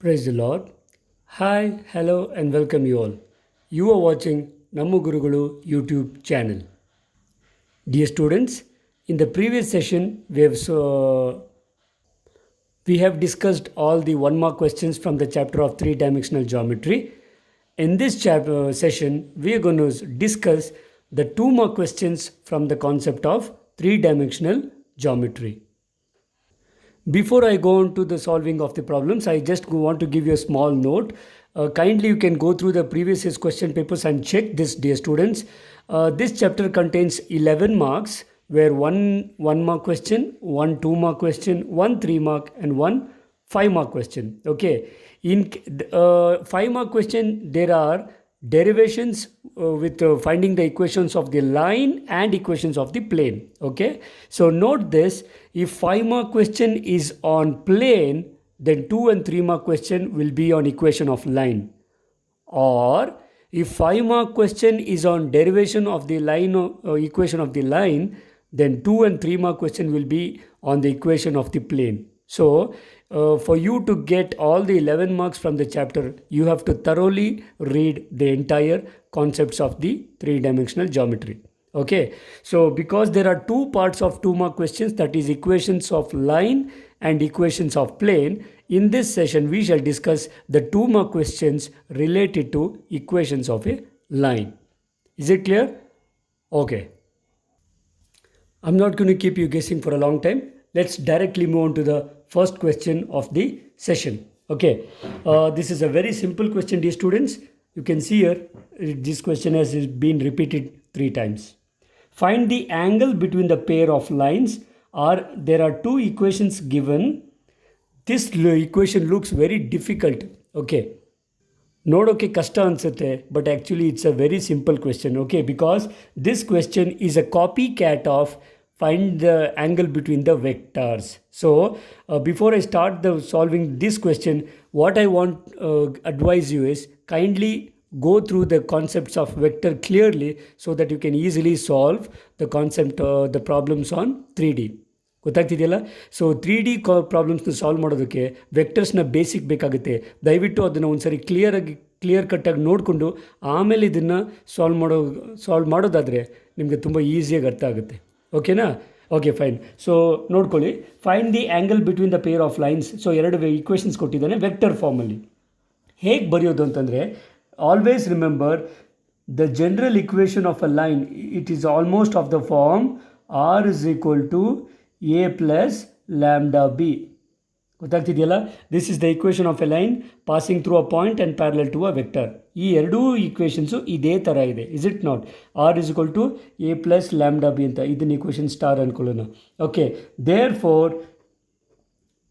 Praise the Lord. Hi, hello, and welcome you all. You are watching Nammu Gurugulu YouTube channel. Dear students, in the previous session, we have discussed all the one mark questions from the chapter of three dimensional geometry. In this session, we are going to discuss the two mark questions from the concept of three dimensional geometry. Before I go on to the solving of the problems, I just want to give you a small note. Kindly you can go through the previous year's question papers and check this, dear students. This chapter contains 11 marks, where one mark question, one 2 mark question, one 3 mark, and one 5 mark question. Okay. In 5 mark question, there are derivations with finding the equations of the line and equations of the plane. Okay, so note this: if 5 mark question is on plane, then 2 and 3 mark question will be on equation of line. Or if 5 mark question is on derivation of the line equation of the line, then 2 and 3 mark question will be on the equation of the plane. So for you to get all the 11 marks from the chapter, you have to thoroughly read the entire concepts of the three-dimensional geometry. Okay, so because there are two parts of 2 mark questions, that is equations of line and equations of plane, in this session we shall discuss the 2 mark questions related to equations of a line. Is it clear? Okay. I'm not going to keep you guessing for a long time. Let's directly move on to the first question of the session. Okay, this is a very simple question, dear students. You can see here, this question has been repeated 3 times. Find the angle between the pair of lines, or there are two equations given. This equation looks very difficult. Okay, ನೋಡೋಕ್ಕೆ ಕಷ್ಟ ಅನಿಸುತ್ತೆ, but actually it's a very simple question. Okay, because this question is a copy cat of find the angle between the vectors. So before I start the solving this question, what I want advise you is kindly go through the concepts of vector clearly, so that you can easily solve the concept the problems on 3D. ಗೊತ್ತಾಗ್ತಿದೆಯಲ್ಲ? So 3D ಪ್ರಾಬ್ಲಮ್ಸ್ನ solve ಮಾಡೋದಕ್ಕೆ ವೆಕ್ಟರ್ಸ್ನ basic ಬೇಕಾಗುತ್ತೆ. ದಯವಿಟ್ಟು ಅದನ್ನು ಒಂದ್ಸರಿ clear ಕಟ್ಟಾಗಿ ನೋಡಿಕೊಂಡು ಆಮೇಲೆ ಇದನ್ನು ಸಾಲ್ವ್ ಮಾಡೋದಾದರೆ ನಿಮಗೆ ತುಂಬ ಈಸಿಯಾಗಿ ಅರ್ಥ ಆಗುತ್ತೆ. ಓಕೆನಾ? Okay, fine. ಸೊ ನೋಡ್ಕೊಳ್ಳಿ, find the angle between the pair of lines. So 2 equations ಕೊಟ್ಟಿದ್ದಾನೆ ವೆಕ್ಟರ್ ಫಾರ್ಮಲ್ಲಿ. ಹೇಗೆ ಬರೆಯೋದು ಅಂತಂದರೆ, always remember the general equation of a line, it is almost of the form R is equal to A plus lambda B. ಗೊತ್ತಾಗ್ತಿದೆಯಲ್ಲ? This is the equation of a line passing through a point and parallel to a vector. ಈ ಎರಡೂ equations ಇದೇ ಥರ ಇದೆ. Is it not? R is equal to A plus lambda B ಅಂತ, ಇದನ್ನು equation star ಅಂದ್ಕೊಳ್ಳೋಣ. Okay, therefore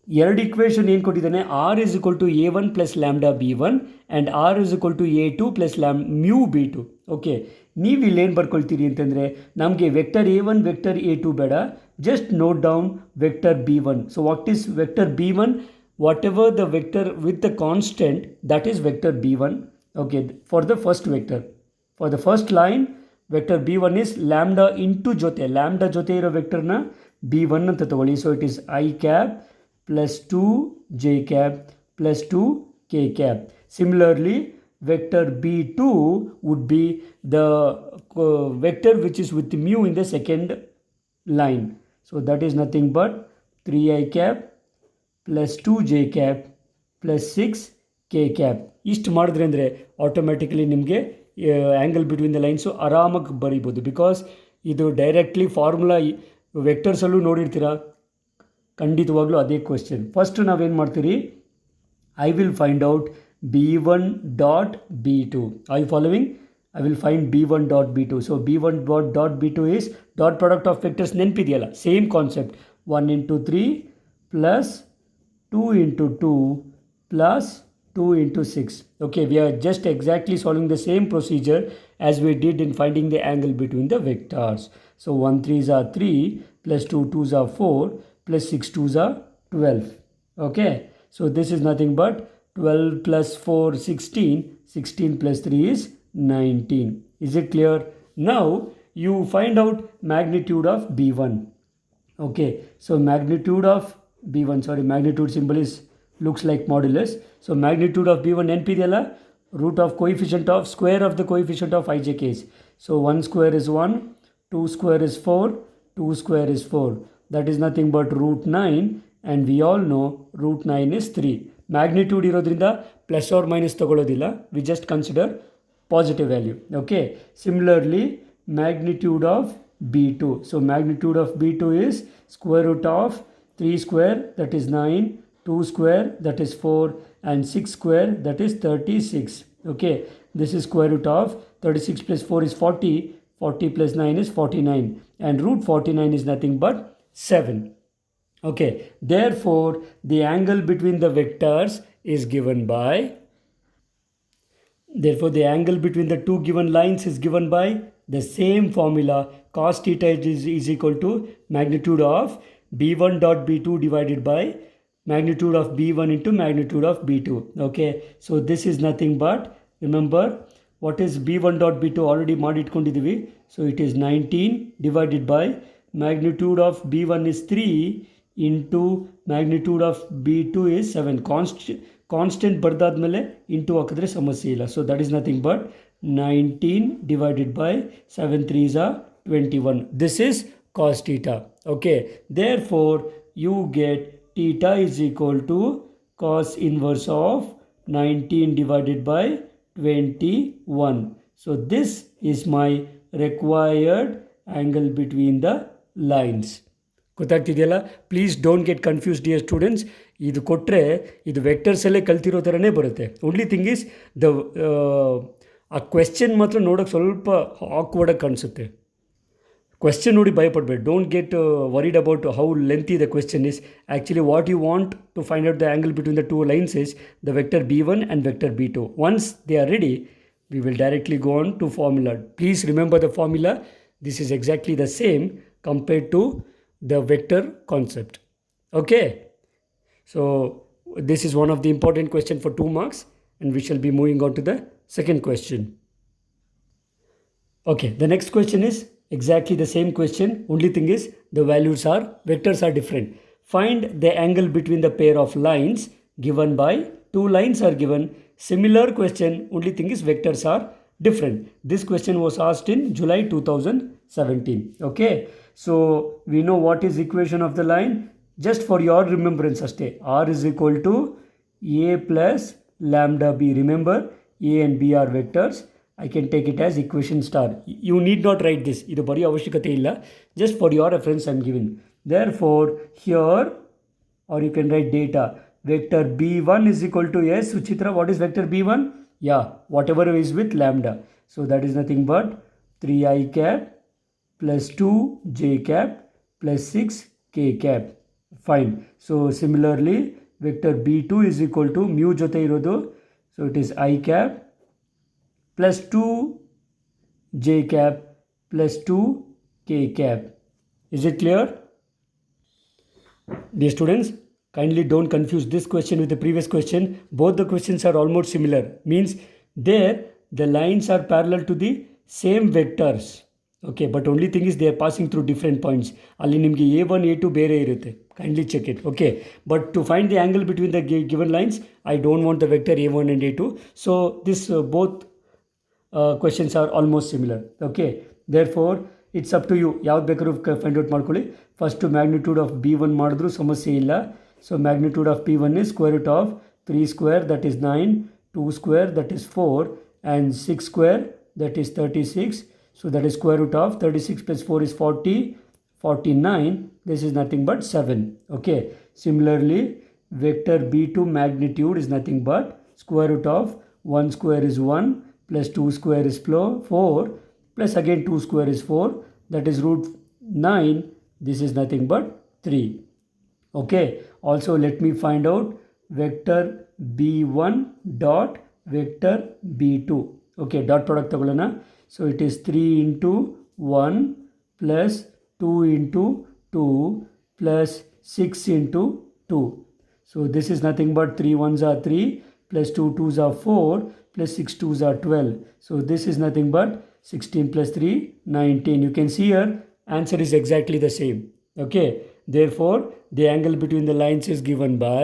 ಎರಡು equation ಏನು ಕೊಟ್ಟಿದ್ದಾನೆ? R is equal to A one plus lambda B one and R is equal to A two plus mu B two. Okay, ನೀವು ಇಲ್ಲೇನು ಬರ್ಕೊಳ್ತೀರಿ ಅಂತಂದರೆ, ನಮಗೆ vector A one vector A two ಬೇಡ, just note down vector b1. So what is vector b1? Whatever the vector with the constant, that is vector b1. Okay, for the first vector, for the first line, vector b1 is lambda into jote, lambda jote iro vector na b1 anta tagoli. So it is I cap plus 2 j cap plus 2 k cap. Similarly, vector b2 would be the vector which is with mu in the second line. So that is nothing but 3i cap plus 2j cap plus 6k cap. ಇಷ್ಟು ಮಾಡಿದ್ರೆ ಅಂದರೆ automatically ನಿಮಗೆ angle between the lines ಆರಾಮಾಗಿ ಬರೀಬೋದು. Because ಇದು directly formula ವೆಕ್ಟರ್ಸಲ್ಲೂ ನೋಡಿರ್ತೀರ, ಖಂಡಿತವಾಗ್ಲೂ ಅದೇ question. First ನಾವೇನು ಮಾಡ್ತೀರಿ, I will find out b1 dot b2. Are you following? I will find b1 dot b2. So b1 dot b2 is dot product of vectors. ನೆನಪಿದೆಯಲ್ಲ, same concept. 1 into 3 plus 2 into 2 plus 2 into 6. Okay, we are just exactly solving the same procedure as we did in finding the angle between the vectors. So 1 3s are 3 plus 2 2s are 4 plus 6 2s are 12. Okay, so this is nothing but 12 plus 4 16, 16 plus 3 is 19. Is it clear? Now you find out magnitude of b1. Okay, so magnitude of b1, sorry, magnitude symbol is looks like modulus. So magnitude of b1 npdella root of coefficient of square of the coefficient of ijk's. So 1 square is 1, 2 square is 4, 2 square is 4. That is nothing but root 9, and we all know root 9 is 3. Magnitude ಇರೋದ್ರಿಂದ plus or minus ತಗೊಳ್ಳೋದಿಲ್ಲ. We just consider positive value. Okay. Similarly, magnitude of b2. So magnitude of b2 is square root of 3 square, that is 9, 2 square, that is 4, and 6 square, that is 36. Okay. This is square root of 36 plus 4 is 40. 40 plus 9 is 49. And root 49 is nothing but 7. Okay. Therefore, the angle between the vectors is given by Therefore, the angle between the two given lines is given by the same formula. Cos theta is equal to magnitude of b1 dot b2 divided by magnitude of b1 into magnitude of b2. Okay, so this is nothing but, remember, what is b1 dot b2 already ಮಾಡಿಟ್ಕೊಂಡಿದ್ದೀವಿ. So it is 19 divided by magnitude of b1 is 3 into magnitude of b2 is 7. Constant ಬರ್ದಾದ್ಮೇಲೆ into ಹಾಕಿದ್ರೆ ಸಮಸ್ಯೆ ಇಲ್ಲ. So that is nothing but 19 divided by 7 3s are 21. This is cos theta. Okay, therefore you get theta is equal to cos inverse of 19 divided by 21. So this is my required angle between the lines. ಗೊತ್ತಾಗ್ತಿದೆಯಲ್ಲ? Please don't get confuse dear students. ಇದು ಕೊಟ್ಟರೆ ಇದು ವೆಕ್ಟರ್ಸಲ್ಲೇ ಕಲ್ತಿರೋ ಥರನೇ ಬರುತ್ತೆ. Only thing is ಆ question ಮಾತ್ರ ನೋಡೋಕ್ಕೆ ಸ್ವಲ್ಪ ಆಕ್ವರ್ಡಾಗಿ ಕಾಣಿಸುತ್ತೆ. ಕ್ವೆಶ್ಚನ್ ನೋಡಿ ಭಯಪಡಬೇಡಿ. Don't get worried about how lengthy the question is. Actually what you want to find out the angle between the two lines is the vector b1 and vector b2. Once they are ready, we will directly go on to formula. Please remember the formula. This is exactly the same compared to the vector concept. Okay. So this is one of the important question for 2 marks, and we shall be moving on to the second question. Okay, the next question is exactly the same question. Only thing is the vectors are different. Find the angle between the pair of lines given by 2 lines are given. Similar question, only thing is vectors are different. This question was asked in July 2017. Okay, so we know what is equation of the line. Just for your remembrance ಅಷ್ಟೇ, r is equal to a plus lambda b. Remember, a and b are vectors. I can take it as equation star. You need not write this. ಇದು ಬರೀ ಅವಶ್ಯಕತೆ ಇಲ್ಲ. Just for your reference I am giving. Therefore, here, or you can write data. Vector b1 is equal to s. Suchitra, what is vector b1? Yeah, whatever is with lambda. So that is nothing but 3i cap plus 2j cap plus 6k cap. Fine. So similarly, vector b2 is equal to mu jote irodu. So it is I cap plus 2j cap plus 2k cap. Is it clear? Dear students, kindly don't confuse this question with the previous question. Both the questions are almost similar. Means there the lines are parallel to the same vectors. Okay, but only thing is they are passing through different points. ಅಲ್ಲಿ ನಿಮಗೆ a1 a2 ಬೇರೆ ಇರುತ್ತೆ. Kindly check it. Okay, but to find the angle between the given lines, I don't want the vector a1 and a2. So this both questions are almost similar. Okay, therefore it's up to you. ಯಾವ್ದು ಬೇಕಾದ್ರೂ find out ಮಾಡ್ಕೊಳ್ಳಿ. First magnitude of b1 ಮಾಡಿದ್ರೂ ಸಮಸ್ಯೆ ಇಲ್ಲ. So magnitude of p1 is square root of 3 square, that is 9, 2 square, that is 4, and 6 square, that is 36. So that is square root of 36 plus 4 is 40, 49. This is nothing but 7. Okay. Similarly, vector b2 magnitude is nothing but square root of 1 square is 1 plus 2 square is 4 plus again 2 square is 4. That is root 9. This is nothing but 3. Okay. Also, let me find out vector b1 dot vector b2. Okay, dot product ತಗೊಳ್ಳೋಣ. So it is 3 into 1 plus 2 into 2 plus 6 into 2. So this is nothing but 3 1s are 3 plus 2 2s are 4 plus 6 2s are 12. So this is nothing but 16 plus 3 19. You can see here answer is exactly the same. Okay. Therefore, the angle between the lines is given by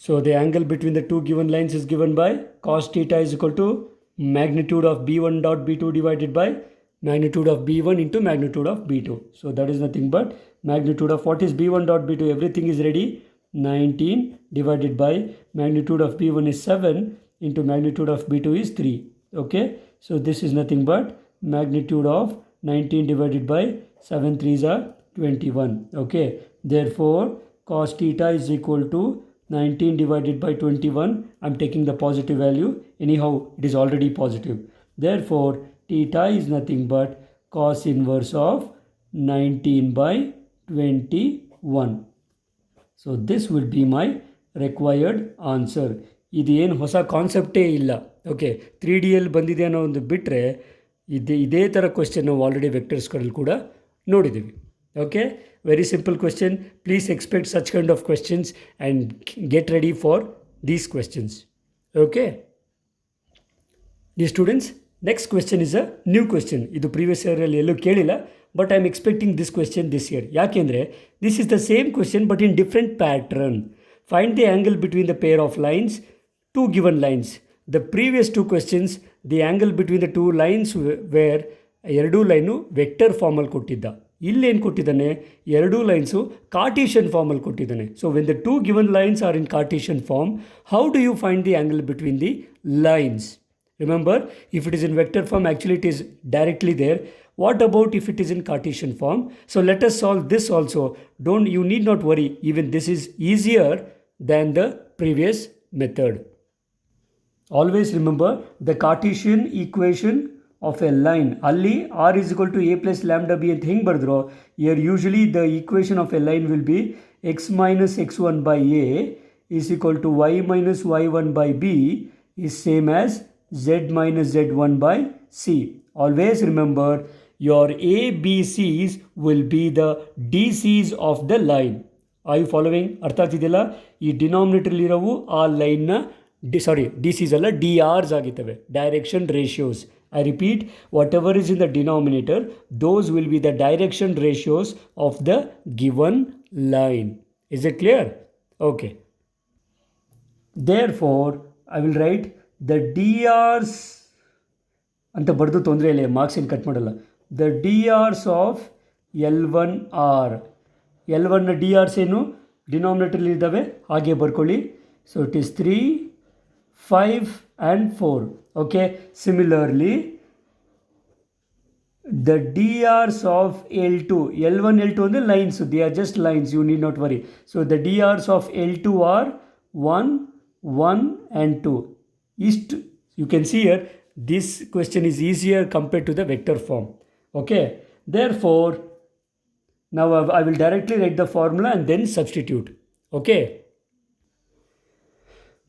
So the angle between the two given lines is given by cos theta is equal to magnitude of b1 dot b2 divided by magnitude of b1 into magnitude of b2. So that is nothing but magnitude of what is b1 dot b2, everything is ready, 19 divided by magnitude of b1 is 7 into magnitude of b2 is 3. Okay, so this is nothing but magnitude of 19 divided by 7 3s are 21. Okay, therefore cos theta is equal to 19 divided by 21. I'm taking the positive value, anyhow it is already positive. Therefore theta is nothing but cos inverse of 19 by 21. So this will be my required answer. ಇದು ಏನು ಹೊಸ ಕಾನ್ಸೆಪ್ಟೇ ಇಲ್ಲ. Okay, 3Dಯಲ್ಲಿ ಬಂದಿದೆ ಅನ್ನೋ ಒಂದು ಬಿಟ್ಟರೆ ಇದೇ ಥರ ಕ್ವೆಶ್ಚನ್ ನಾವು ಆಲ್ರೆಡಿ ವೆಕ್ಟರ್ಸ್ಗಳಲ್ಲಿ ಕೂಡ ನೋಡಿದ್ದೀವಿ. Okay, very simple question. Please expect such kind of questions and get ready for these questions. Okay dear students, next question is a new question. ಇದು ಪ್ರೀವಿಯಸ್ ಇಯರಲ್ಲಿ ಎಲ್ಲೂ ಕೇಳಿಲ್ಲ, but I am expecting this question this year. ಯಾಕೆಂದರೆ this is the same question but in different pattern. Find the angle between the pair of lines, two given lines. The previous two questions, the angle between the two lines were ಎರಡೂ line vector ಫಾರ್ಮಲ್ಲಿ ಕೊಟ್ಟಿದ್ದ. ಇಲ್ಲೇನು ಕೊಟ್ಟಿದ್ದಾನೆ, ಎರಡೂ lines Cartesian ಫಾರ್ಮಲ್ಲಿ ಕೊಟ್ಟಿದ್ದಾನೆ. So when the two given lines are in Cartesian form, how do you find the angle between the lines? Remember, if it is in vector form, actually it is directly there. What about if it is in Cartesian form? So let us solve this also. You need not worry. Even this is easier than the previous method. Always remember the Cartesian equation of a line. Ali r is equal to a plus lambda b ಅಂತ ಹೆಂಗೆ ಬರೆದ್ರು, here usually the equation of a line will be x minus x1 by a is equal to y minus y1 by b is same as z minus z1 by c. Always remember your ABCs will be the DCs of the line. Are you following? ಅರ್ಥ ಆಗ್ತಿದೆಯಲ್ಲ? ಈ ಡಿನಾಮಿನೇಟರ್ಲಿರೋವು ಆ ಲೈನ್ನ DCs ಅಲ್ಲ, DRs ಆಗಿರ್ತವೆ, direction ratios. I repeat, whatever is in the denominator, those will be the direction ratios of the given line. Is it clear? Okay. Therefore, I will write the DRs ಅಂತ ಬರೆದು ತೊಂದರೆ ಇಲ್ಲ, marks ಏನು cut ಮಾಡಲ್ಲ. The DRs of L1R. L1ನ DRs ಏನು ಡಿನಾಮಿನೇಟರ್ಲಿ ಇದ್ದಾವೆ, ಹಾಗೆ ಬರ್ಕೊಳ್ಳಿ. So it is 3, 5 and 4. Okay, similarly the DRs of L2, L1 L2 on the lines, so they are just lines, you need not worry. So the DRs of L2 are 1, 1 and 2. You can see here this question is easier compared to the vector form. Okay, therefore now I will directly write the formula and then substitute. Okay,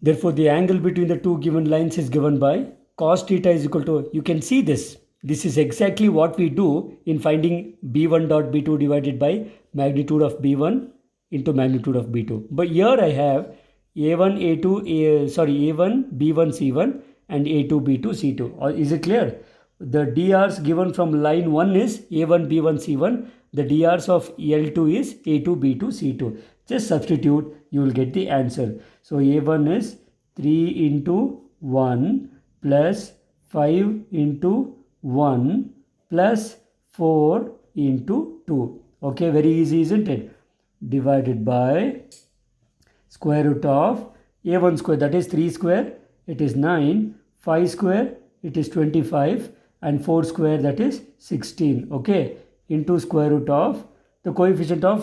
therefore the angle between the two given lines is given by cos theta is equal to, you can see this is exactly what we do in finding b1 dot b2 divided by magnitude of b1 into magnitude of b2. But here I have a1 b1 c1 and a2 b2 c2. Is it clear? The DRs given from line 1 is a1 b1 c1. The DRs of L2 is a2 b2 c2. Just substitute, you will get the answer. So a1 is 3 into 1 plus 5 into 1 plus 4 into 2. Okay, very easy, isn't it? Divided by square root of a1 square, that is 3 square, it is 9, 5 square, it is 25 and 4 square, that is 16. Okay, into square root of the coefficient of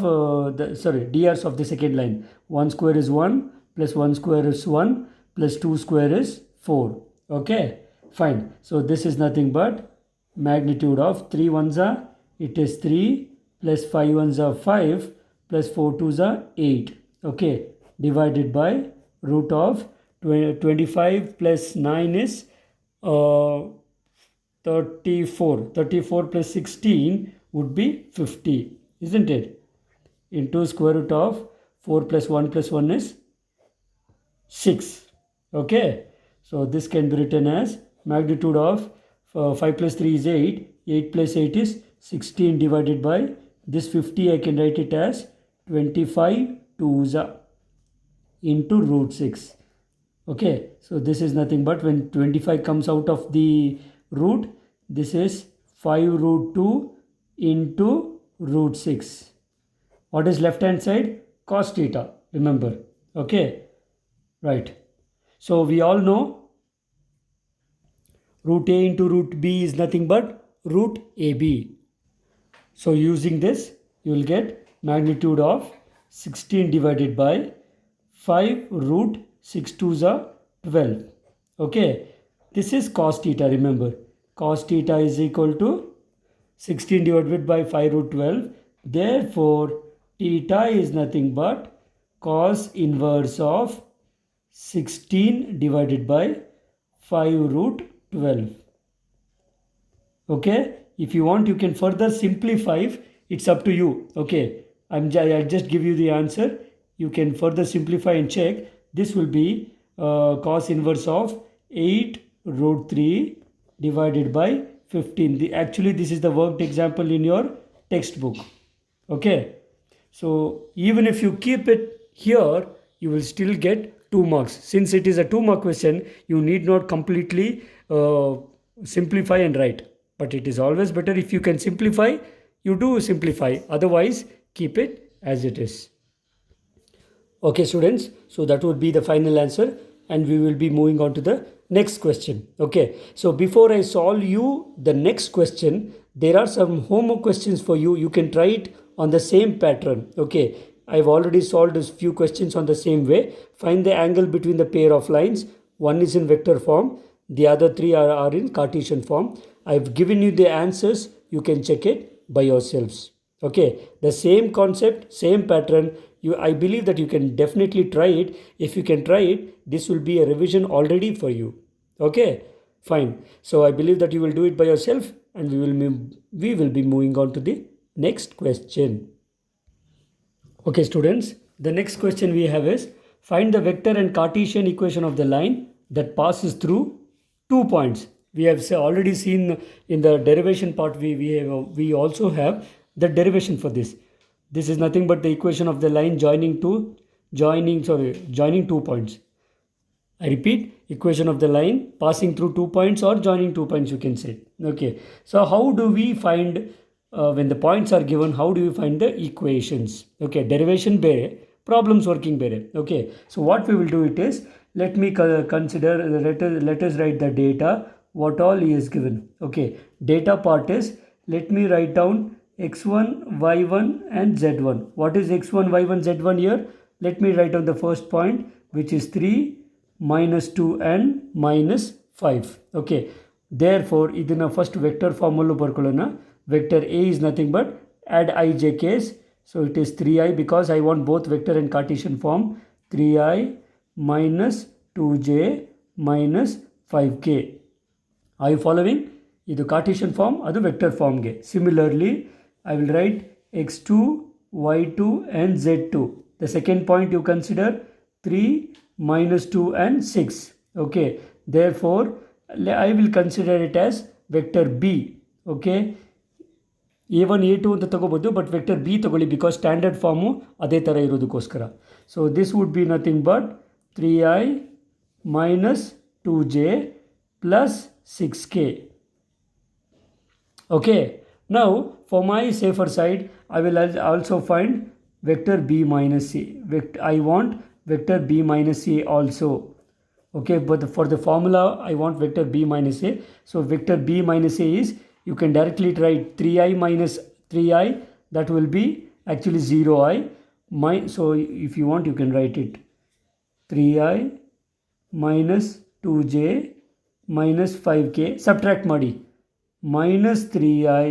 DRs of the second line. 1 square is 1 plus 1 square is 1 plus 2 square is 4. Okay, fine. So this is nothing but magnitude of 3 ones are, it is 3 plus 5 ones are 5 plus 4 twos are 8. Okay, divided by root of 25 plus 9 is 34. 34 plus 16 would be 50, isn't it? Into square root of 4 plus 1 plus 1 is 6. Okay, so this can be written as magnitude of 5 plus 3 is 8, 8 plus 8 is 16 divided by this 50, I can write it as 25 twos. into root 6. Okay, so this is nothing but when 25 comes out of the root, this is 5 root 2 into root 6. What is left hand side? Cos theta, remember. Okay, right. So we all know root a into root b is nothing but root ab. So using this, you will get magnitude of 16 divided by 5 root 6 2s are 12. Okay, this is cos theta, remember. Cos theta is equal to 16 divided by 5 root 12. Therefore, theta is nothing but cos inverse of 16 divided by 5 root 12. Okay, if you want you can further simplify, it's up to you. Okay, I just give you the answer, you can further simplify and check. This will be cos inverse of 8 root 3 divided by 15. Actually this is the worked example in your textbook. Okay, so even if you keep it here, you will still get 2 marks. Since it is a 2 mark question, you need not completely simplify and write. But it is always better if you can simplify, you do simplify. Otherwise, keep it as it is. Okay, students. So that would be the final answer. And we will be moving on to the next question. Okay. So before I solve you the next question, there are some homework questions for you. You can try it on the same pattern. Okay. I've already solved a few questions on the same way. Find the angle between the pair of lines. One is in vector form. The other three are in Cartesian form. I've given you the answers. You can check it by yourselves. Okay. The same concept, same pattern. I believe that you can definitely try it. If you can try it, this will be a revision already for you. Okay. Fine. So I believe that you will do it by yourself, and we will be moving on to the next question. Okay, students, the next question we have is find the vector and Cartesian equation of the line that passes through 2 points. We have already seen in the derivation part, we also have the derivation for this. This is nothing but the equation of the line joining 2 points. I repeat, equation of the line passing through 2 points or joining 2 points, you can say. Okay, so how do we find when the points are given, how do we find the equations? Okay, derivation bere, problems working bere. Okay, so what we will do it is, let me consider, let us write the data, what all is given. Okay, data part is, let me write down x1, y1 and z1. What is x1, y1, z1 here? Let me write down the first point, which is 3, -2 and -5. Okay, therefore ಇದನ್ನ first vector form ಅಲ್ಲೂ ಬರ್ಕೊಳ್ಳೋಣ. Vector A is nothing but add ijk's, so it is 3i because I want both vector and Cartesian form. 3i minus 2j minus 5k. Are you following? Idu Cartesian form, adu vector form ge. Similarly, I will write x2, y2 and z2. The second point you consider 3, -2 and 6. Okay, therefore I will consider it as vector B. Okay, a1 a2 ಅಂತ ತಗೋಬಹುದು, but vector B ತಗೊಳ್ಳಿ because standard form ಅದೇ ಥರ ಇರೋದಕ್ಕೋಸ್ಕರ. So this would be nothing but 3i minus 2j plus 6k. Okay, now for my safer side, I will also find vector b minus c. I want vector b minus a also. Okay, but for the formula I want vector b minus a. So vector b minus a is, you can directly write 3i minus 3i, that will be actually 0i. So if you want you can write it 3i minus 2j minus 5k. Subtract ಮಾಡಿ, minus 3i,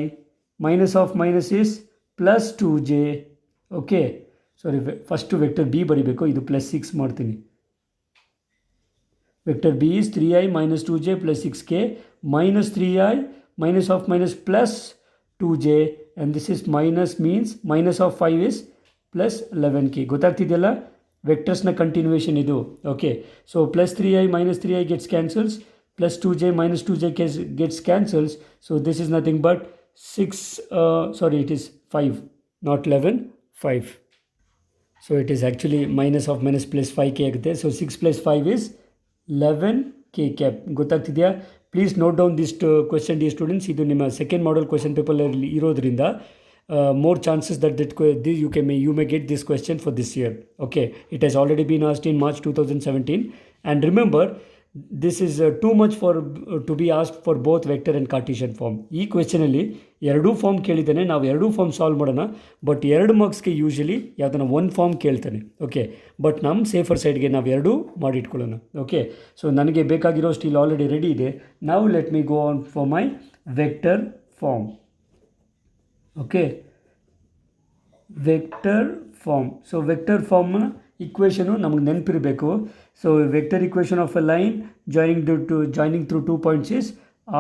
minus of minus is plus 2j. Okay, sorry, first vector b ಬರಿಬೇಕು, ಇದು plus 6 ಮಾಡ್ತೀನಿ. Vector b is 3i minus 2j plus 6k minus 3i minus of minus plus 2j, and this is minus means minus of 5 is plus 11k. ಗೊತ್ತಾಗ್ತಿದೆಯಲ್ಲ, ವೆಕ್ಟರ್ಸ್ನ continuation ಇದು. Okay, so plus 3i minus 3i gets cancels, plus 2j minus 2j gets cancels. So this is nothing but 6, sorry, it is 5, not 11, 5. So it is actually minus of minus plus 5k ಆಗುತ್ತೆ. So 6 plus 5 is 11k cap. ಗೊತ್ತಾಗ್ತಿದೆಯಾ? Please note down this question dear students. ಇದು ನಿಮ್ಮ second model question ಪೇಪರಲ್ಲಿ ಇರೋದ್ರಿಂದ more chances that you may get this question for this year. Okay, it has already been asked in March 2017, and remember this is too much for to be asked for both vector and Cartesian form. ಈ ಕ್ವೆಶನಲ್ಲಿ ಎರಡೂ form ಕೇಳಿದ್ದಾನೆ, ನಾವು ಎರಡೂ form solve ಮಾಡೋಣ. But 2 ಮಾರ್ಕ್ಸ್ಗೆ usually ಯಾವುದನ್ನ 1 form ಕೇಳ್ತಾನೆ. Okay, but ನಮ್ಮ safer ಸೈಡ್ಗೆ ನಾವು ಎರಡೂ ಮಾಡಿಟ್ಕೊಳ್ಳೋಣ. ಓಕೆ, ಸೊ ನನಗೆ ಬೇಕಾಗಿರೋ ಸ್ಟಿಲ್ ಆಲ್ರೆಡಿ ರೆಡಿ ಇದೆ. ನಾವು let me go on for my vector form. Okay, vector form. So vector ಫಾರ್ಮ್ನ ಇಕ್ವೇಷನು ನಮಗೆ ನೆನಪಿರಬೇಕು. So vector equation of a line joining through 2 points is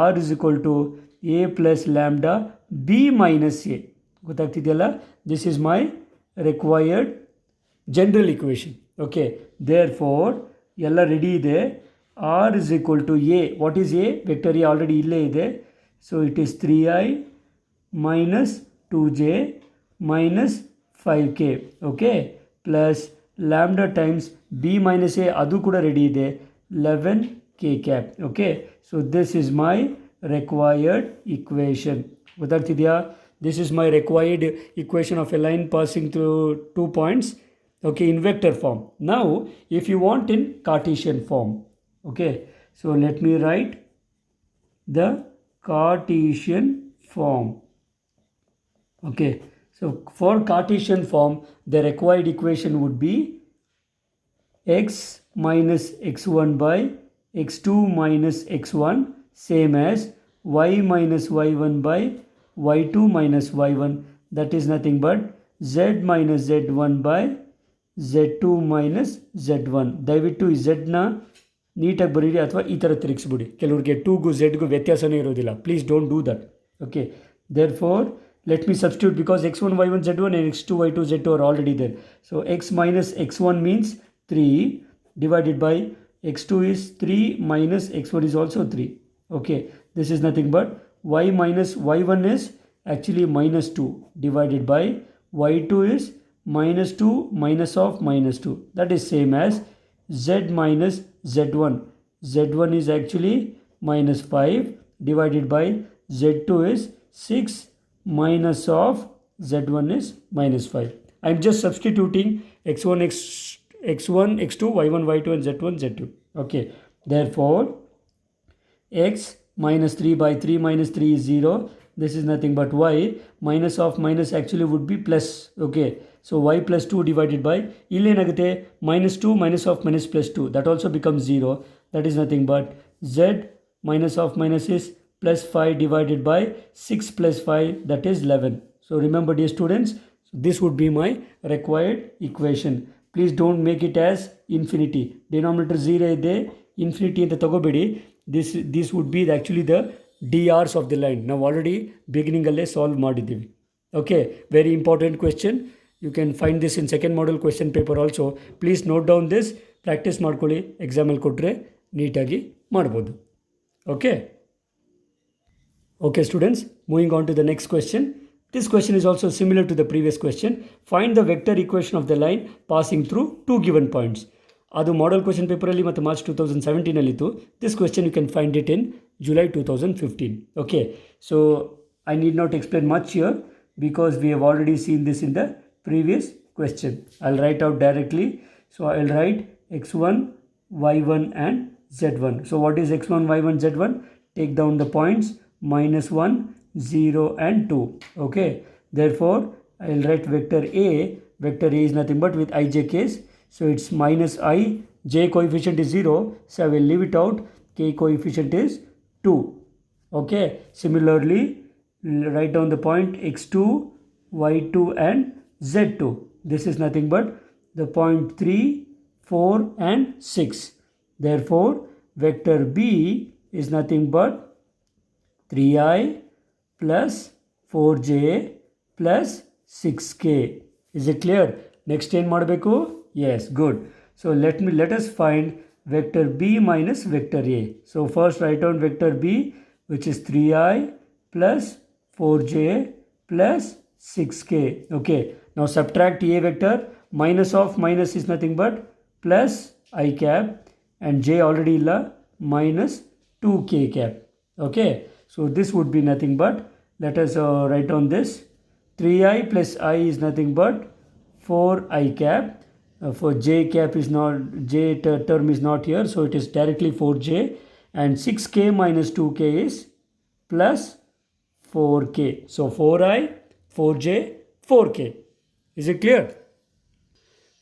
R is equal to A plus lambda B minus A. ಗೊತ್ತಾಗ್ತಿದೆಯಲ್ಲ? This is my required general equation. Okay, there ಎಲ್ಲ ready ಇದೆ. R is equal to A. What is A? Vector A already ಇಲ್ಲೇ ಇದೆ. So it is 3i minus 2j minus 5k. okay, plus lambda times b minus a, adu kuda ready ide, 11k cap. okay, so this is my required equation. ಗೊತ್ತಾಗ್ತಿದೆಯಾ? This is my required equation of a line passing through 2 points, okay, in vector form. Now if you want in Cartesian form, okay, so let me write the Cartesian form. Okay, so for Cartesian form the required equation would be x minus x1 by x2 minus x1, same as y minus y1 by y2 minus y1, that is nothing but z minus z1 by z2 minus z1. ದಯವಿಟ್ಟು ಈ z ನ ನೀಟಾಗಿ ಬರೀರಿ ಅಥವಾ ಈ ಥರ ತಿರುಗಿಸ್ಬಿಡಿ. ಕೆಲವ್ರಿಗೆ 2ಗೂ z ಗೂ ವ್ಯತ್ಯಾಸನೇ ಇರೋದಿಲ್ಲ. Please don't do that. Okay, therefore let me substitute, because x1 y1 z1 and x2 y2 z2 are already there. So x minus x1 means 3 divided by x2 is 3 minus x1 is also 3. Okay, this is nothing but y minus y1 is actually minus 2 divided by y2 is minus 2 minus of minus 2, that is same as z minus z1. z1 is actually minus 5 divided by z2 is 6 minus of z1 is minus 5. I am just substituting x1 x2 y1 y2 and z1 z2. okay, therefore x minus 3 by 3 minus 3 is 0. This is nothing but y minus of minus actually would be plus. okay, so y plus 2 divided by illenagute minus 2 minus of minus plus 2, that also becomes 0. that is nothing but z minus of minus is plus 5 divided by 6 plus 5, that is 11. So remember dear students, this would be my required equation. Please don't make it as infinity. Denominator 0 ide, infinity anta tagobedi. This would be actually the drs of the line. Now already beginning alle solve ಮಾಡಿದ್ದೀವಿ. Okay, very important question. You can find this in second model question paper also. Please note down this, practice ಮಾಡ್ಕೊಳ್ಳಿ, ಎಕ್ಸಾಮಲ್ಲಿ ಕೊಟ್ಟರೆ ನೀಟಾಗಿ ಮಾಡ್ಬೋದು. Okay. Okay students, moving on to the next question. This question is also similar to the previous question. Find the vector equation of the line passing through 2 given points. ಅದು model question ಪೇಪರಲ್ಲಿ ಮತ್ತು March 2017 This question you can find it in July 2015. Okay, so I need not explain much here because we have already seen this in the previous question. I'll write out directly. So I'll write x1, y1 and z1. So what is x1, y1, z1? Take down the points minus 1, 0 and 2. okay, therefore I'll write vector a. Vector a is nothing but with ij case, so it's minus I, j coefficient is 0, so I will leave it out, k coefficient is 2. okay, similarly write down the point x2, y2 and z2. This is nothing but the point 3, 4 and 6. Therefore vector b is nothing but 3i plus 4j plus 6k. Is it clear? Next ಏನು ಮಾಡಬೇಕು? Yes, good. So let us find vector b minus vector a. So first write down vector b, which is 3i plus 4j plus 6k. okay, now subtract a vector minus of minus is nothing but plus I cap, and j already illa, minus 2k cap. Okay, so this would be nothing but, let us write down this, 3i plus I is nothing but 4i cap. For j cap is not, term is not here, so it is directly 4j, and 6k minus 2k is plus 4k. So 4i, 4j, 4k. Is it clear?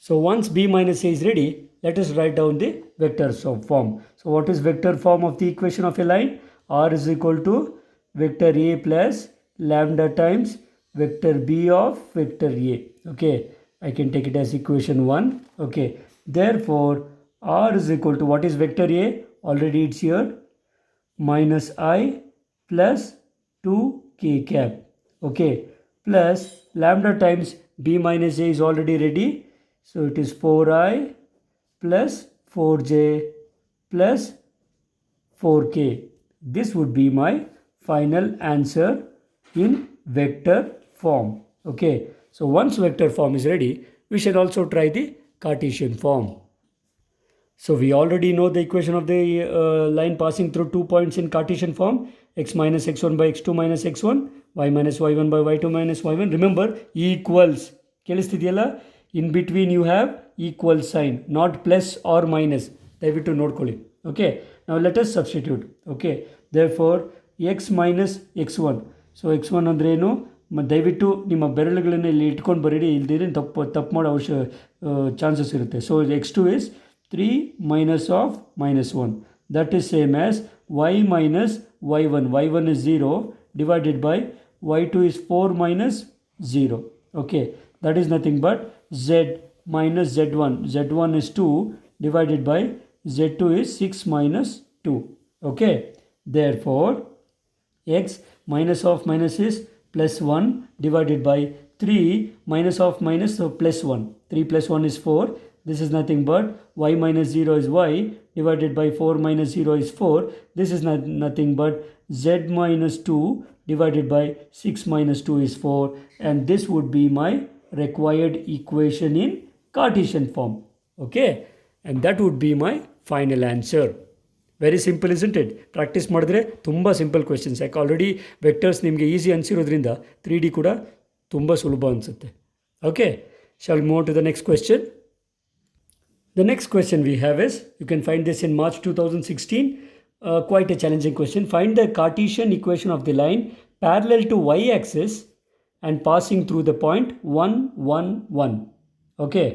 So once b minus a is ready, let us write down the vector form. So what is vector form of the equation of a line? R is equal to vector a plus lambda times vector b of vector a. Okay, I can take it as equation 1. Okay, therefore R is equal to, what is vector a? Already it's here, minus I plus 2k cap. Okay, plus lambda times b minus a is already ready, so it is 4i plus 4j plus 4k. This would be my final answer in vector form. Okay, so once vector form is ready, we should also try the Cartesian form. So we already know the equation of the line passing through 2 points in Cartesian form, x minus x1 by x2 minus x1, y minus y1 by y2 minus y1. Remember, equals. In between you have equal sign, not plus or minus. ದಯವಿಟ್ಟು ನೋಡ್ಕೊಳ್ಳಿ. Okay, now let us substitute. Okay, therefore x minus x1. So x1 ಅಂದರೆ ಏನು? ದಯವಿಟ್ಟು ನಿಮ್ಮ ಬೆರಳುಗಳನ್ನು ಇಲ್ಲಿ ಇಟ್ಕೊಂಡು ಬರೀರಿ, ಇಲ್ದಿದ್ರೆ ತಪ್ಪು ಮಾಡೋ ಚಾನ್ಸಸ್ ಇರುತ್ತೆ. So x2 is 3 minus of minus 1. That is same as y minus y1. y1 is 0 divided by y2 is 4 minus 0. Okay, that is nothing but z minus z1. z1 is 2 divided by z2 is 6 minus 2. Okay, therefore x minus of minus is plus 1 divided by 3 minus of minus, so plus 1. 3 plus 1 is 4. This is nothing but y minus 0 is y divided by 4 minus 0 is 4. This is nothing but z minus 2 divided by 6 minus 2 is 4. And this would be my required equation in Cartesian form. Okay, and that would be my final answer. Very simple isn't it? Practice ಮಾಡಿದ್ರೆ ತುಂಬ simple questions. ಯಾಕೆ already vectors ನಿಮಗೆ easy ಅನಿಸಿರೋದ್ರಿಂದ 3D ಕೂಡ ತುಂಬ ಸುಲಭ ಅನಿಸುತ್ತೆ. Okay, shall move to the next question. The next question we have is, you can find this in March 2016, quite a challenging question. Find the Cartesian equation of the line parallel to y-axis and passing through the point 1, 1, 1. Okay,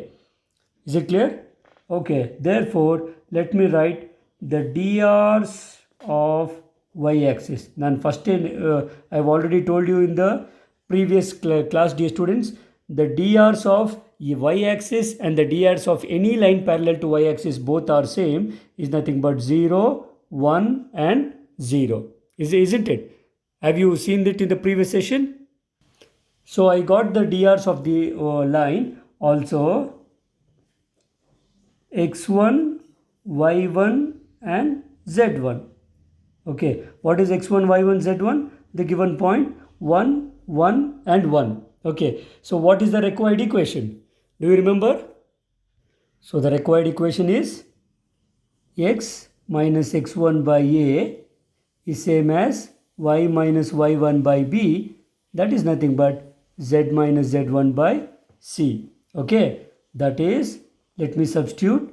is it clear? Okay, therefore let me write the drs of y-axis. Now first I have already told you in the previous class, dear students, the drs of y-axis and the drs of any line parallel to y-axis both are same, is nothing but 0, 1 and 0. Isn't it? Have you seen it in the previous session? So I got the drs of the line also, x1, y1 and z1. Okay, what is x1, y1, z1? The given point 1, 1 and 1. Okay, so what is the required equation? Do you remember? So the required equation is x minus x1 by a is same as y minus y1 by b, that is nothing but z minus z1 by c. Okay, that is, let me substitute,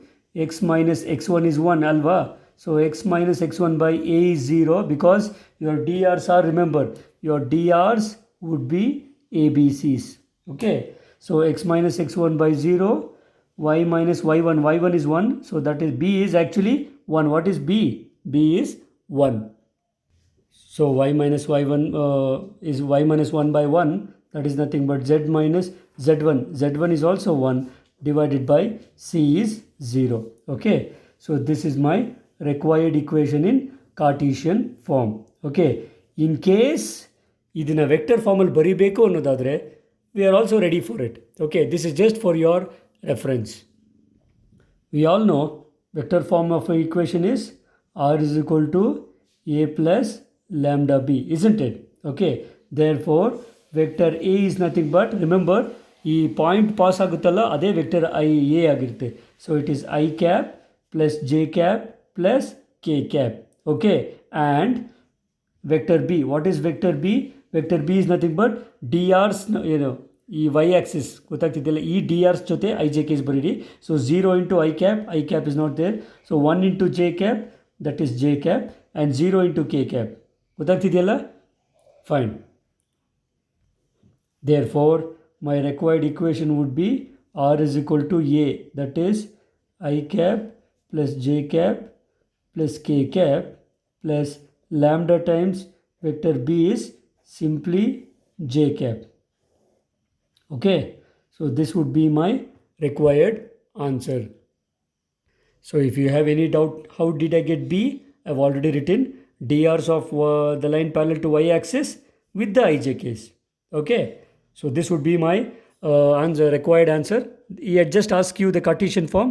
x minus x1 is 1 alva, so x minus x1 by a is 0, because your drs are, remember, your drs would be abc's. Okay, so x minus x1 by 0, y minus y1, y1 is 1, so that is b is actually 1. What is b? b is 1. So y minus y1 is y minus 1 by 1, that is nothing but z minus z1. z1 is also 1 divided by c is 0. Okay, so this is my required equation in Cartesian form. Okay, in case ಇದನ್ನು vector ಫಾರ್ಮಲ್ಲಿ ಬರೀಬೇಕು ಅನ್ನೋದಾದರೆ, we are also ready for it. Okay, this is just for your reference. We all know vector form of an equation is r is equal to a plus lambda b, isn't it? Okay, therefore vector a is nothing but, remember, ಈ point pass ಆಗುತ್ತಲ್ಲ ಅದೇ vector I A ಆಗಿರುತ್ತೆ. So it is I cap plus J cap plus K cap. Okay, and vector B, what is vector B? Vector B is nothing but D Rs, ಏನು ಈ Y axis ಗೊತ್ತಾಗ್ತಿದ್ದಿಲ್ಲ, ಈ D Rs ಜೊತೆ I J K's ಬರೀರಿ. So 0 into I cap is not there. So 1 into J cap, that is J cap, and 0 into K cap. ಗೊತ್ತಾಗ್ತಿದೆಯಲ್ಲ? Fine. Therefore, my required equation would be R is equal to A, that is I cap plus J cap plus K cap plus lambda times vector B is simply J cap. Okay, so this would be my required answer. So if you have any doubt how did I get B, I've already written drs of the line parallel to y-axis with the ij case. Okay, so this would be my answer, required answer. He had just asked you the Cartesian form.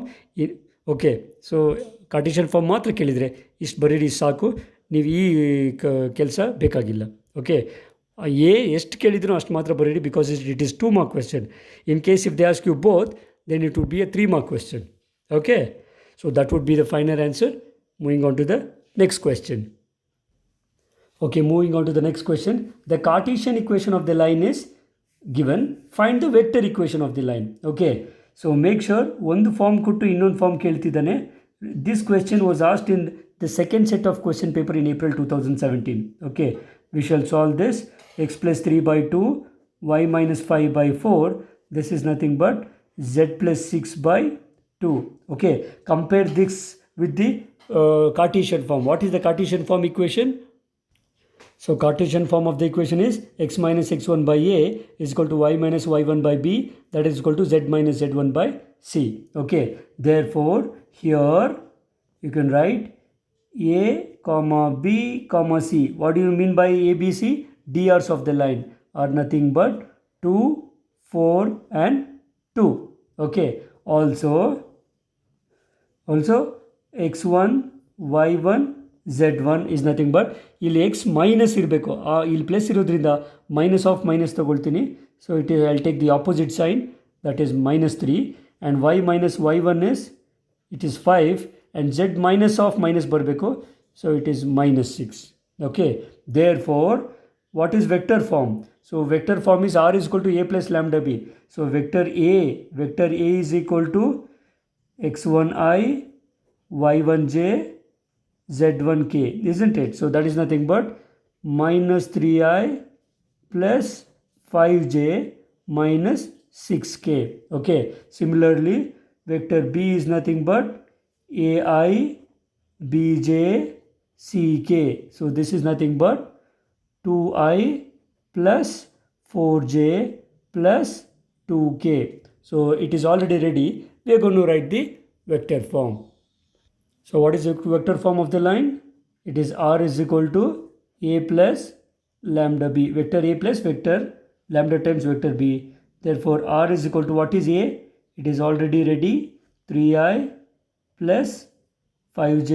Okay, so Cartesian form ಮಾತ್ರ ಕೇಳಿದರೆ ಇಷ್ಟು ಬರೀರಿ ಸಾಕು, ನೀವು ಈ ಕೆಲಸ ಬೇಕಾಗಿಲ್ಲ. Okay, A ಎಷ್ಟು ಕೇಳಿದ್ರು ಅಷ್ಟು ಮಾತ್ರ ಬರೀರಿ, because it is 2 mark question. In case if they ask you both, then it would be a 3 mark question. Okay, so that would be the final answer. Moving on to the next question. Okay, moving on to the next question. The Cartesian equation of the line is given. Find the vector equation of the line. Okay, so make sure ಒಂದು form ಕೊಟ್ಟು ಇನ್ನೊಂದು form ಕೇಳ್ತಿದ್ದಾನೆ. This question was asked in the second set of question paper in April 2017. Okay, we shall solve this. X plus 3 by 2, y minus 5 by 4. This is nothing but z plus 6 by 2. Okay, compare this with the Cartesian form. What is the Cartesian form equation? So Cartesian form of the equation is x minus x1 by a is equal to y minus y1 by b, that is equal to z minus z1 by c. Okay, therefore here you can write a comma b comma c. What do you mean by a b c? Drs of the line are nothing but 2, 4 and 2. Okay, also x1 y1 z1 is nothing but ಇಲ್ಲಿ X minus ಇರಬೇಕು, ಇಲ್ಲಿ plus ಇರೋದ್ರಿಂದ minus of minus ತೊಗೊಳ್ತೀನಿ. So it is, I'll take the opposite sign, that is -3, and Y minus y1 is, it is 5, and z minus of minus ಬರಬೇಕು, so it is -6. Okay, there what is vector form? So vector form is r is equal to a plus lambda b. So vector a is equal to x1i y1j z1k, isn't it? So that is nothing but -3i plus 5j minus 6k. Okay, similarly vector b is nothing but ai bj ck. So this is nothing but 2i plus 4j plus 2k. So it is already ready. We are going to write the vector form. So what is the vector form of the line? It is r is equal to a plus lambda b, vector a plus vector lambda times vector b. Therefore r is equal to, what is a? It is already ready, 3i plus 5j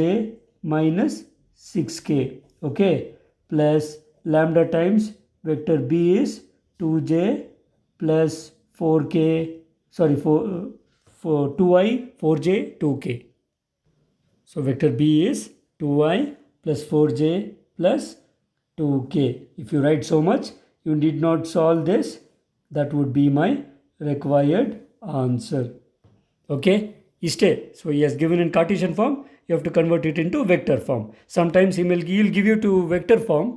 minus 6k. Okay, plus lambda times vector b is 2j plus 4k, sorry, 2i 4j 2k. So vector b is 2i plus 4j plus 2k. If you write so much, you need not solve this. That would be my required answer. Okay, iste. So he has given in Cartesian form, you have to convert it into vector form. Sometimes he will give you to vector form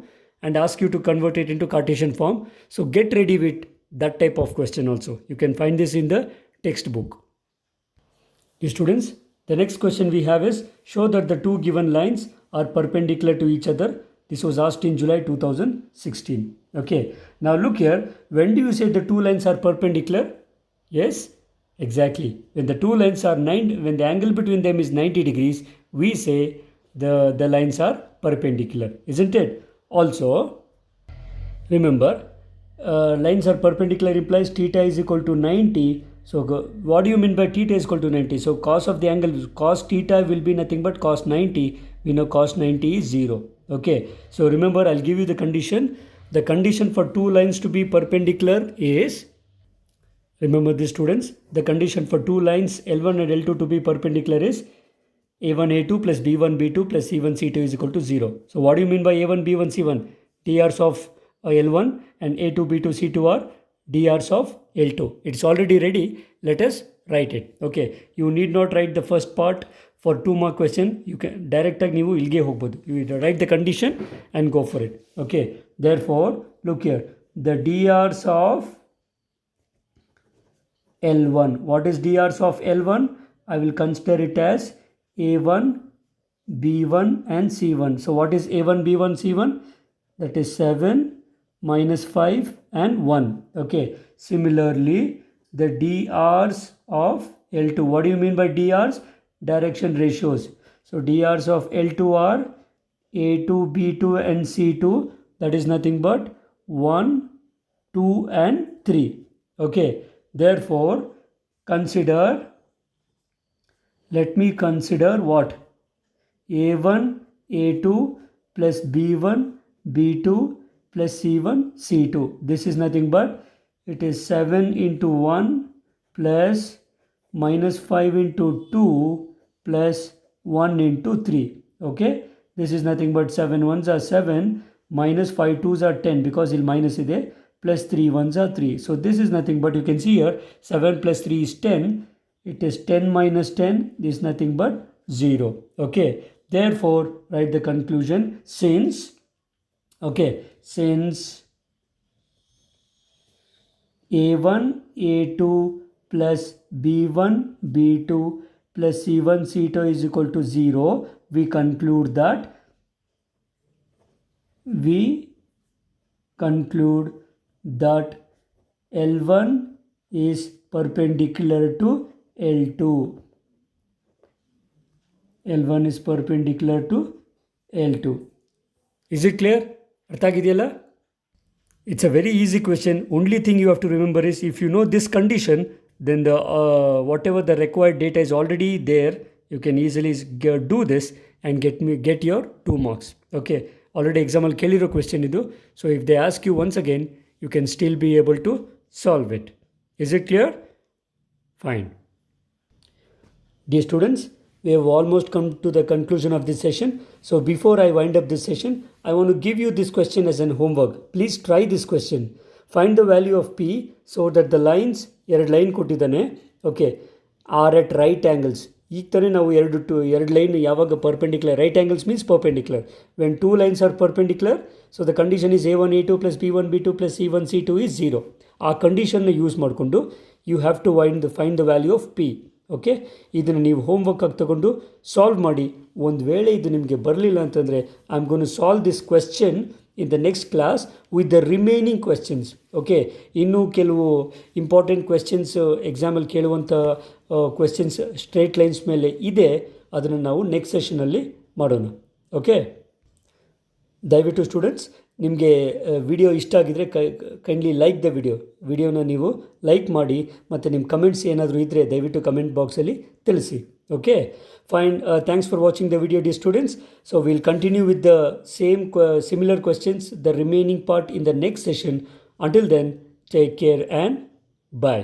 and ask you to convert it into Cartesian form. So get ready with that type of question also. You can find this in the textbook. Dear students, the next question we have is, show that the two given lines are perpendicular to each other. This was asked in July 2016. Okay, now look here, when do you say the two lines are perpendicular? Yes, exactly. When the two lines are when the angle between them is 90 degrees, we say the lines are perpendicular, isn't it? Also, remember, lines are perpendicular implies theta is equal to 90. So what do you mean by theta is equal to 90? So cos of the angle, cos theta will be nothing but cos 90. We know cos 90 is 0. Okay, so remember, I'll give you the condition. The condition for two lines to be perpendicular is Remember this, students, the condition for two lines L1 and L2 to be perpendicular is A1 A2 plus B1 B2 plus C1 C2 is equal to 0. So what do you mean by A1 B1 C1? DRs of L1 and A2 B2 C2 are DRs of L2. It's already ready. Let us write it. Okay, you need not write the first part for 2 mark question. You can direct ನೀವು ಇಲ್ಲಿಗೆ ಹೋಗ್ಬೋದು. You write the condition and go for it. Okay, therefore look here, the DRs of L1. What is DRs of L1? I will consider it as A1, B1 and C1. So what is A1, B1, C1? That is 7 minus 5 and 1. Okay, similarly the DRs of L2. What do you mean by DRs? Direction ratios. So DRs of L2 are A2, B2 and C2. That is nothing but 1, 2 and 3. Okay, therefore consider, let me consider what? A1, A2 plus B1, B2 plus C1, C2. This is nothing but it is 7 into 1 plus minus 5 into 2 plus 1 into 3. Okay, this is nothing but 7 ones are 7 minus 5 twos are 10 because il minus ide plus 3 ones are 3. So this is nothing but, you can see here 7 plus 3 is 10. It is 10 minus 10. This is nothing but 0. Okay, therefore write the conclusion. Since A1 A2 plus B1 B2 plus C1 C2 is equal to 0, we conclude that L1 is perpendicular to L2. L1 is perpendicular to L2. Is it clear? ಅರ್ಥ ಆಗಿದೆಯಲ್ಲ? It's a very easy question. Only thing you have to remember is, if you know this condition, then the whatever the required data is already there, you can easily do this and get your 2 marks. Okay, already exam ಅಲ್ಲಿ ಕೇಳಿರೋ question ಇದು. So if they ask you once again, you can still be able to solve it. Is it clear? Fine. Dear students, we have almost come to the conclusion of this session. So before I wind up this session, I want to give you this question as an homework. Please try this question. Find the value of P so that the lines, ಎರಡು line ಕೊಟ್ಟಿದ್ದಾನೆ, okay, R ಎಟ್ right angles. ಈಗ ತಾನೇ ನಾವು ಎರಡು line ಯಾವಾಗ perpendicular, right angles means perpendicular. When 2 lines are perpendicular, so the condition is A1 A2 plus B1 B2 plus C1 C2 is 0. ಆ ಕಂಡೀಷನ್ನ use ಮಾಡಿಕೊಂಡು you have to find the value of P. Okay, ಇದನ್ನು ನೀವು homework ಆಗಿ ತಗೊಂಡು solve ಮಾಡಿ. ಒಂದು ವೇಳೆ ಇದು ನಿಮಗೆ ಬರಲಿಲ್ಲ ಅಂತಂದರೆ, I am gonna solve this question in the next class with the remaining questions. Okay, ಇನ್ನೂ ಕೆಲವು ಇಂಪಾರ್ಟೆಂಟ್ ಕ್ವೆಶ್ಚನ್ಸ್ ಎಕ್ಸಾಮಲ್ಲಿ ಕೇಳುವಂಥ ಕ್ವೆಶ್ಚನ್ಸ್ ಸ್ಟ್ರೇಟ್ ಲೈನ್ಸ್ ಮೇಲೆ ಇದೆ, ಅದನ್ನು ನಾವು ನೆಕ್ಸ್ಟ್ ಸೆಷನಲ್ಲಿ ಮಾಡೋಣ. ಓಕೆ, ದಯವಿಟ್ಟು ಸ್ಟೂಡೆಂಟ್ಸ್, ನಿಮಗೆ ವಿಡಿಯೋ ಇಷ್ಟ ಆಗಿದರೆ ಕೈಂಡ್ಲಿ ಲೈಕ್ ದ ವಿಡಿಯೋನ ನೀವು ಲೈಕ್ ಮಾಡಿ, ಮತ್ತು ನಿಮ್ಮ ಕಮೆಂಟ್ಸ್ ಏನಾದರೂ ಇದ್ದರೆ ದಯವಿಟ್ಟು ಕಮೆಂಟ್ ಬಾಕ್ಸಲ್ಲಿ ತಿಳಿಸಿ. Okay, fine. Thanks for watching the video, dear students. So will continue with the similar questions, the remaining part in the next session. Until then, take care and bye.